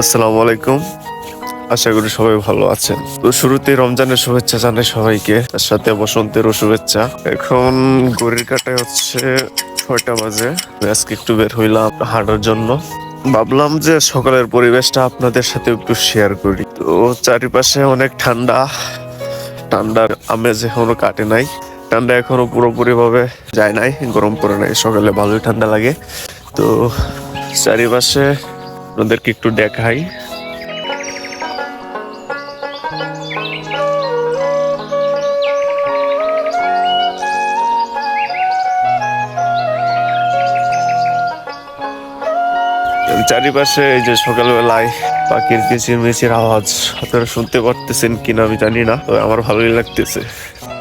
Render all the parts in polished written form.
আসসালামু আলাইকুম। আশা করি সবাই ভালো আছেন। তো শুরুতেই রমজানের শুভেচ্ছা জানাই সবাইকে, তার সাথে বসন্তেরও শুভেচ্ছা। এখন ঘড়ির কাঁটায় হচ্ছে 6টা বাজে। আমি আজকে একটু বের হইলাম হাঁটার জন্য। ভাবলাম যে সকালের পরিবেশটা আপনাদের সাথে একটু শেয়ার করি। তো চারিপাশে অনেক ঠান্ডা, ঠান্ডার আমেজ এখনো কাটে নাই। ঠান্ডা এখনো পুরোপুরি ভাবে যায় নাই, গরম পড়ে নাই। সকালে ভালোই ঠান্ডা লাগে। তো চারিপাশে ওদেরকে একটু দেখাই। চারিপাশে এই যে সকালবেলায় পাখির কিচিরমিচির আওয়াজ আপনারা শুনতে পারতেছেন কিনা আমি জানি না, তবে আমার ভালোই লাগতেছে।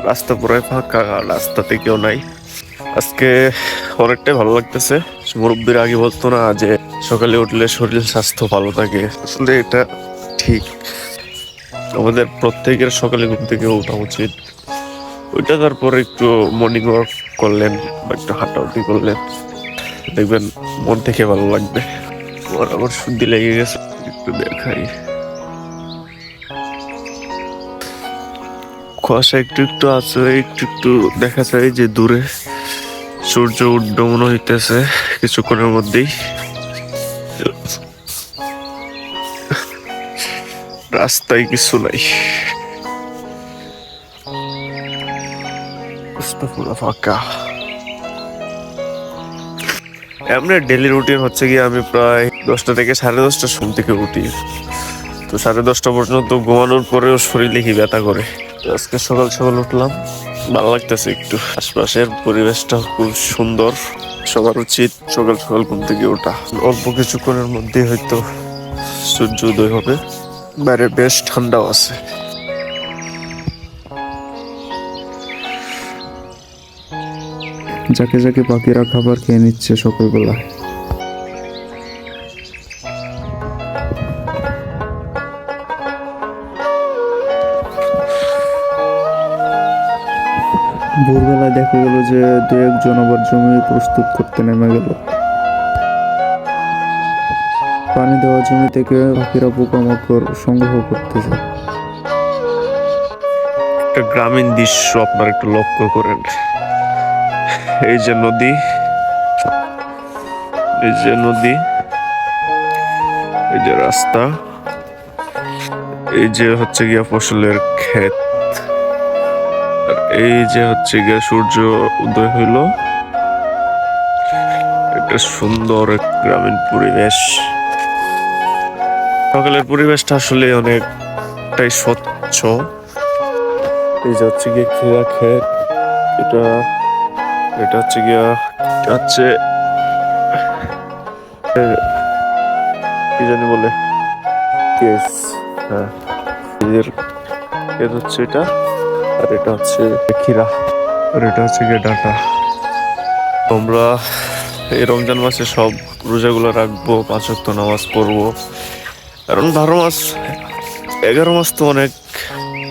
রাস্তা পুরো ফাঁকা, রাস্তাতে কেউ নাই। আজকে অনেকটাই ভালো লাগতেছে। মুরব্বীর আগে বলতো না যে সকালে উঠলে শরীর স্বাস্থ্য ভালো থাকে, আসলে এটা ঠিক। আমাদের প্রত্যেকের সকালে ঘুম থেকে ওঠা উচিত। ওইটা তারপর একটু মর্নিং ওয়াক করলেন বা একটু হাঁটাহাঁটি করলেন, দেখবেন মন থেকে ভালো লাগবে। আমার সর্দি লেগে গেছে, একটু দেখাই। কুয়াশা একটু একটু আছে, একটু একটু দেখা যায় যে দূরে সূর্য উঠবে মনে হইতেছে কিছুক্ষণের মধ্যেই। রাস্তায় কিছু নাই, রাস্তা পুরো ফাঁকা। এমনি ডেলি রুটিন হচ্ছে গিয়ে আমি প্রায় 10টা থেকে 10:30টার সময় থেকে উঠি। তো 10:30 পর্যন্ত ঘুমানোর পরেও শরীর দেখি ব্যথা করে। তো আজকে সকাল সকাল উঠলাম, ভালো লাগতেছে একটু। আশপাশের পরিবেশটা খুব সুন্দর। সবার উচিত সকাল সকাল ঘুম থেকে ওঠা। অল্প কিছুক্ষণের মধ্যে হয়তো সূর্য উদয় হবে। বাইরে বেশ ঠান্ডাও আছে। যাকে যাকে পাখিরা খাবার খেয়ে নিচ্ছে সকালবেলা। ভোরবেলায় দেখা গেল যে দু একজন আবার জমি প্রস্তুত করতে নেমে গেল। পানি দেওয়া জমি থেকে পাখিরা পোকামাকড় সংগ্রহ করতেছে। একটা গ্রামীণ দৃশ্য আপনার একটু লক্ষ্য করেন। এই যে নদী, এই যে নদী, এই যে রাস্তা, এই যে হচ্ছে গিয়া ফসলের ক্ষেত, আর এই যে হচ্ছে গিয়া সূর্য উদয় হইল। একটা সুন্দর এক গ্রামীণ পরিবেশ। সকালের পরিবেশটা আসলে অনেকটাই স্বচ্ছ। এই যে হচ্ছে গিয়ে খেয়া ক্ষেত, এটা এটা হচ্ছে গিয়া হচ্ছে কি জানি বলে, কেস। হ্যাঁ, এর ক্ষেত হচ্ছে এটা, আর এটা হচ্ছে খিরা, আর এটা হচ্ছে গিয়ে ডাটা। আমরা এই রমজান মাসে সব রোজাগুলো রাখবো, 5 ওয়াক্ত নামাজ পড়বো। কারণ 12 মাস, 11 মাস তো অনেক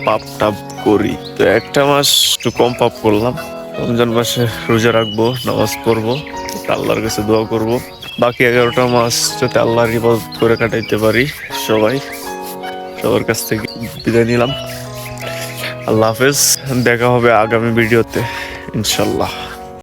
পাপ টাপ করি, তো একটা মাস একটু কম পাপ করলাম। রমজান মাসে রোজা রাখবো, নামাজ পড়বো, আল্লাহর কাছে দোয়া করব। বাকি 11টা মাস যাতে আল্লাহর ইবাদত করে কাটাইতে পারি। সবার কাছ থেকে বিদায় নিলাম। আল্লাহ হাফেজ, দেখা হবে আগামী ভিডিওতে ইনশাল্লাহ।